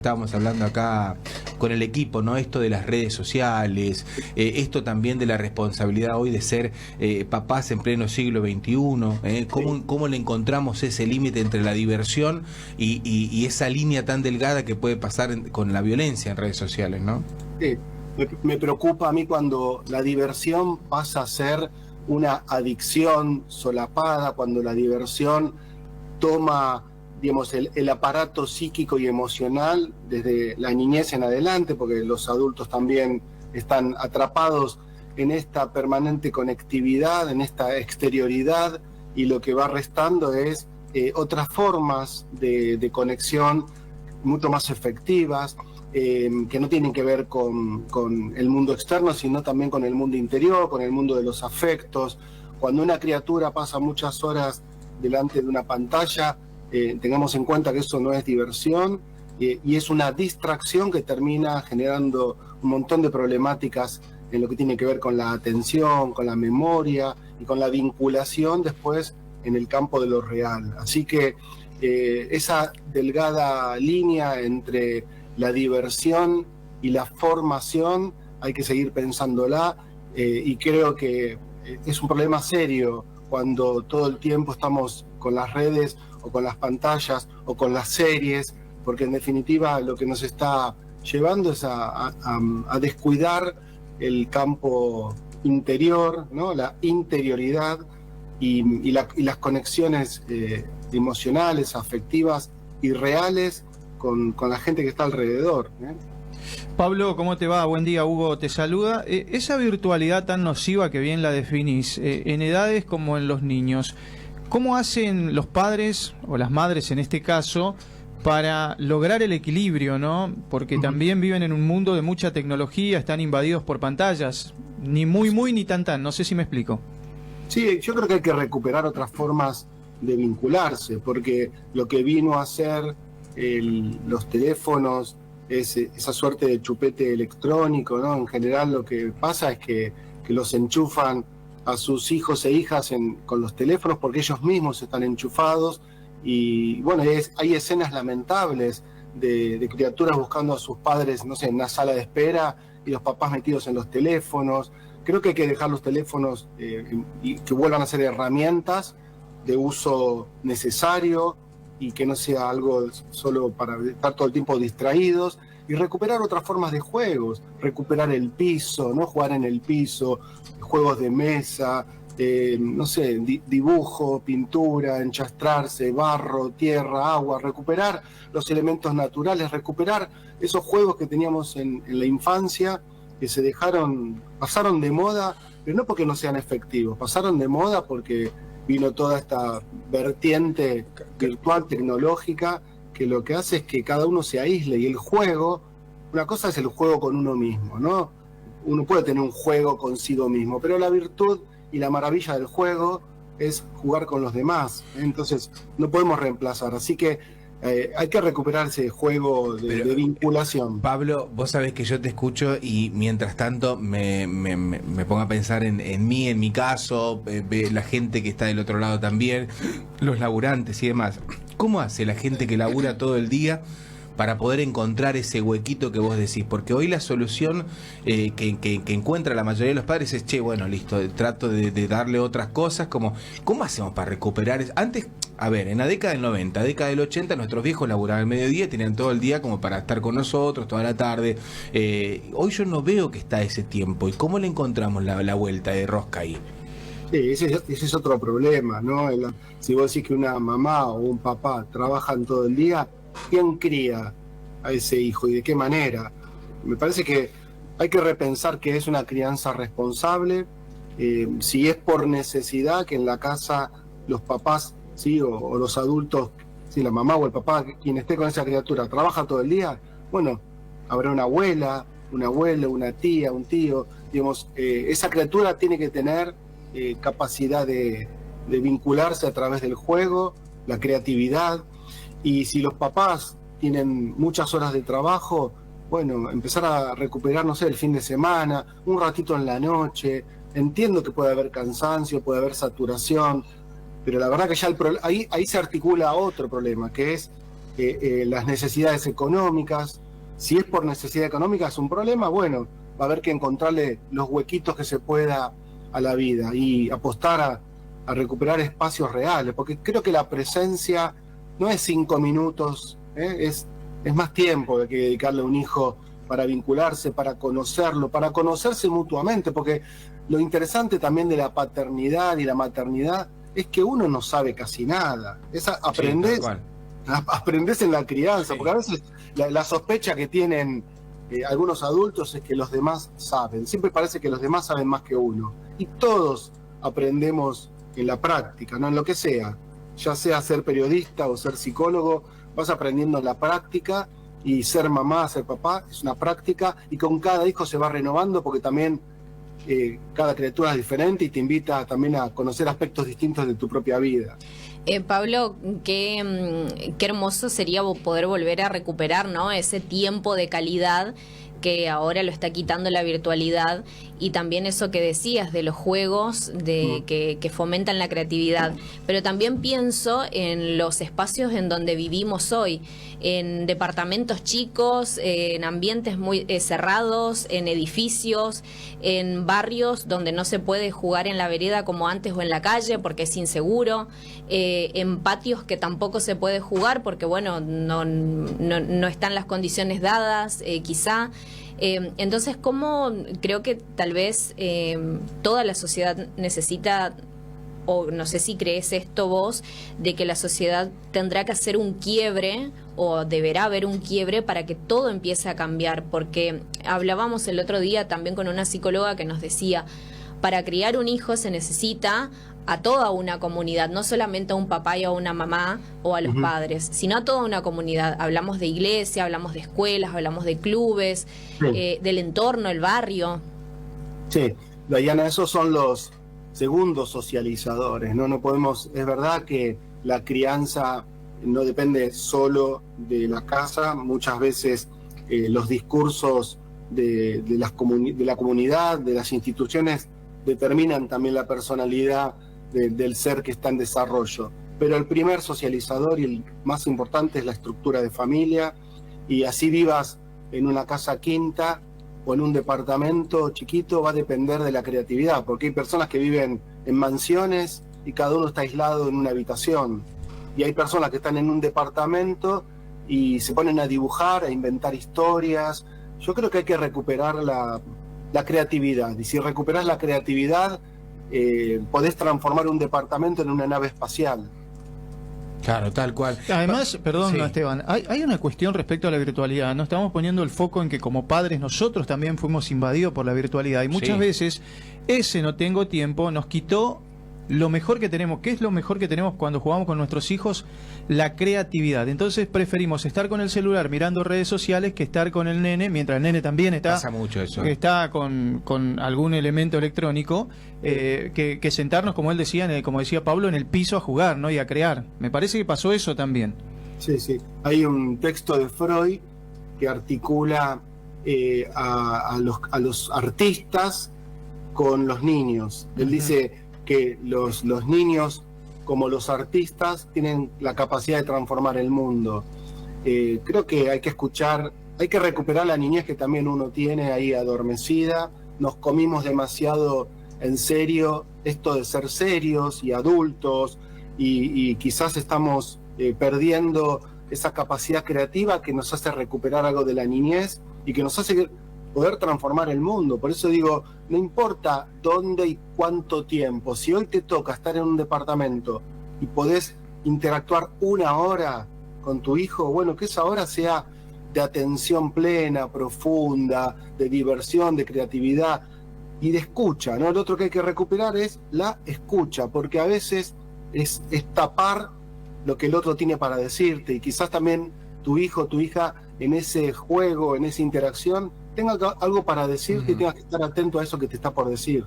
Estábamos hablando acá con el equipo, ¿no? Esto de las redes sociales, esto también de la responsabilidad hoy de ser papás en pleno siglo XXI, ¿cómo le encontramos ese límite entre la diversión y esa línea tan delgada que puede pasar con la violencia en redes sociales, ¿no? Sí, me preocupa a mí cuando la diversión pasa a ser una adicción solapada, cuando la diversión toma, digamos, el aparato psíquico y emocional desde la niñez en adelante, porque los adultos también están atrapados en esta permanente conectividad, en esta exterioridad, y lo que va restando es otras formas de conexión mucho más efectivas, que no tienen que ver con el mundo externo, sino también con el mundo interior, con el mundo de los afectos. Cuando una criatura pasa muchas horas delante de una pantalla, tengamos en cuenta que eso no es diversión y es una distracción que termina generando un montón de problemáticas en lo que tiene que ver con la atención, con la memoria y con la vinculación después en el campo de lo real. Así que esa delgada línea entre la diversión y la formación hay que seguir pensándola, y creo que es un problema serio cuando todo el tiempo estamos con las redes o con las pantallas o con las series, porque en definitiva lo que nos está llevando es a descuidar el campo interior, ¿no? La interioridad y las conexiones emocionales, afectivas y reales con la gente que está alrededor, ¿eh? Pablo, ¿cómo te va? Buen día, Hugo te saluda. Esa virtualidad tan nociva que bien la definís, en edades como en los niños, ¿cómo hacen los padres, o las madres en este caso, para lograr el equilibrio, ¿no? Porque también viven en un mundo de mucha tecnología, están invadidos por pantallas, ni muy ni tan, no sé si me explico. Sí, yo creo que hay que recuperar otras formas de vincularse, porque lo que vino a ser los teléfonos es esa suerte de chupete electrónico, ¿no? En general lo que pasa es que los enchufan a sus hijos e hijas con los teléfonos porque ellos mismos están enchufados, y bueno, hay escenas lamentables de criaturas buscando a sus padres, no sé, en una sala de espera y los papás metidos en los teléfonos. Creo que hay que dejar los teléfonos y que vuelvan a ser herramientas de uso necesario y que no sea algo solo para estar todo el tiempo distraídos, y recuperar otras formas de juegos, recuperar el piso, ¿no? Jugar en el piso, juegos de mesa, no sé, dibujo, pintura, enchastrarse, barro, tierra, agua, recuperar los elementos naturales, recuperar esos juegos que teníamos en la infancia, que pasaron de moda, pero no porque no sean efectivos, pasaron de moda porque vino toda esta vertiente virtual, tecnológica, que lo que hace es que cada uno se aísle, y el juego, una cosa es el juego con uno mismo, ¿no? Uno puede tener un juego consigo mismo, pero la virtud y la maravilla del juego es jugar con los demás, ¿eh? Entonces no podemos reemplazar, así que hay que recuperar ese juego de vinculación. Pablo, vos sabés que yo te escucho y mientras tanto me pongo a pensar en mí, en mi caso, la gente que está del otro lado también, los laburantes y demás. ¿Cómo hace la gente que labura todo el día para poder encontrar ese huequito que vos decís? Porque hoy la solución que encuentra la mayoría de los padres es, bueno, listo, trato de darle otras cosas, como, ¿cómo hacemos para recuperar eso? Antes, a ver, en la década del 90, década del 80, nuestros viejos laburaban al mediodía, tenían todo el día como para estar con nosotros, toda la tarde. Hoy yo no veo que está ese tiempo. ¿Y cómo le encontramos la vuelta de rosca ahí? Sí, ese es otro problema, ¿no? Si vos decís que una mamá o un papá trabajan todo el día, ¿quién cría a ese hijo y de qué manera? Me parece que hay que repensar que es una crianza responsable, si es por necesidad que en la casa los papás, ¿sí? o los adultos, ¿sí? La mamá o el papá, quien esté con esa criatura, trabaja todo el día, bueno, habrá una abuela, un abuelo, una tía, un tío, digamos, esa criatura tiene que tener capacidad de vincularse a través del juego, la creatividad. Y si los papás tienen muchas horas de trabajo, bueno, empezar a recuperar, no sé, el fin de semana, un ratito en la noche. Entiendo que puede haber cansancio, puede haber saturación, pero la verdad que ya ahí se articula otro problema, que es las necesidades económicas. Si es por necesidad económica es un problema, bueno, va a haber que encontrarle los huequitos que se pueda a la vida y apostar a recuperar espacios reales, porque creo que la presencia no es 5 minutos, es más tiempo que dedicarle a un hijo para vincularse, para conocerlo, para conocerse mutuamente, porque lo interesante también de la paternidad y la maternidad es que uno no sabe casi nada. Aprendés en la crianza, Sí. porque a veces la sospecha que tienen algunos adultos es que los demás saben. Siempre parece que los demás saben más que uno. Y todos aprendemos en la práctica, ¿no? En lo que sea. Ya sea ser periodista o ser psicólogo, vas aprendiendo en la práctica, y ser mamá, ser papá, es una práctica, y con cada hijo se va renovando, porque también cada criatura es diferente y te invita también a conocer aspectos distintos de tu propia vida. Pablo, qué hermoso sería poder volver a recuperar, ¿no?, ese tiempo de calidad que ahora lo está quitando la virtualidad, y también eso que decías de los juegos que fomentan la creatividad. Pero también pienso en los espacios en donde vivimos hoy, en departamentos chicos, en ambientes muy cerrados, en edificios, en barrios donde no se puede jugar en la vereda como antes o en la calle porque es inseguro, en patios que tampoco se puede jugar porque, bueno, no están las condiciones dadas, quizá. Entonces, ¿cómo creo que tal vez toda la sociedad necesita, o no sé si crees esto vos, de que la sociedad tendrá que hacer un quiebre o deberá haber un quiebre para que todo empiece a cambiar? Porque hablábamos el otro día también con una psicóloga que nos decía, para criar un hijo se necesita a toda una comunidad, no solamente a un papá y a una mamá o a los padres, sino a toda una comunidad. Hablamos de iglesia, hablamos de escuelas, hablamos de clubes, del entorno, el barrio. Sí, Diana, esos son los segundos socializadores, ¿no? No podemos, es verdad que la crianza no depende solo de la casa, muchas veces los discursos de la comunidad, de las instituciones, determinan también la personalidad del ser que está en desarrollo. Pero el primer socializador y el más importante es la estructura de familia, y así vivas en una casa quinta o en un departamento chiquito, va a depender de la creatividad, porque hay personas que viven en mansiones y cada uno está aislado en una habitación, y hay personas que están en un departamento y se ponen a dibujar, a inventar historias. Yo creo que hay que recuperar la creatividad, y si recuperas la creatividad, podés transformar un departamento en una nave espacial. Claro, tal cual. Además, perdón, Sí. Esteban, hay una cuestión respecto a la virtualidad. No estamos poniendo el foco en que como padres nosotros también fuimos invadidos por la virtualidad, y muchas Sí. veces ese no tengo tiempo nos quitó lo mejor que tenemos. ¿Qué es lo mejor que tenemos cuando jugamos con nuestros hijos? La creatividad. Entonces preferimos estar con el celular mirando redes sociales que estar con el nene, mientras el nene también Pasa mucho eso. está con algún elemento electrónico, que sentarnos, como él decía, como decía Pablo, en el piso a jugar, ¿no?, y a crear. Me parece que pasó eso también. Sí, sí. Hay un texto de Freud que articula a los artistas con los niños. Él dice que los niños, como los artistas, tienen la capacidad de transformar el mundo. Creo que hay que escuchar, hay que recuperar la niñez que también uno tiene ahí adormecida. Nos comimos demasiado en serio esto de ser serios y adultos, y quizás estamos perdiendo esa capacidad creativa que nos hace recuperar algo de la niñez y que nos hace poder transformar el mundo. Por eso digo, no importa dónde y cuánto tiempo, si hoy te toca estar en un departamento y podés interactuar 1 hora con tu hijo, bueno, que esa hora sea de atención plena, profunda, de diversión, de creatividad y de escucha, ¿no? Lo otro que hay que recuperar es la escucha, porque a veces es tapar lo que el otro tiene para decirte, y quizás también tu hijo, tu hija, en ese juego, en esa interacción, tenga algo para decirte y tengas que estar atento a eso que te está por decir.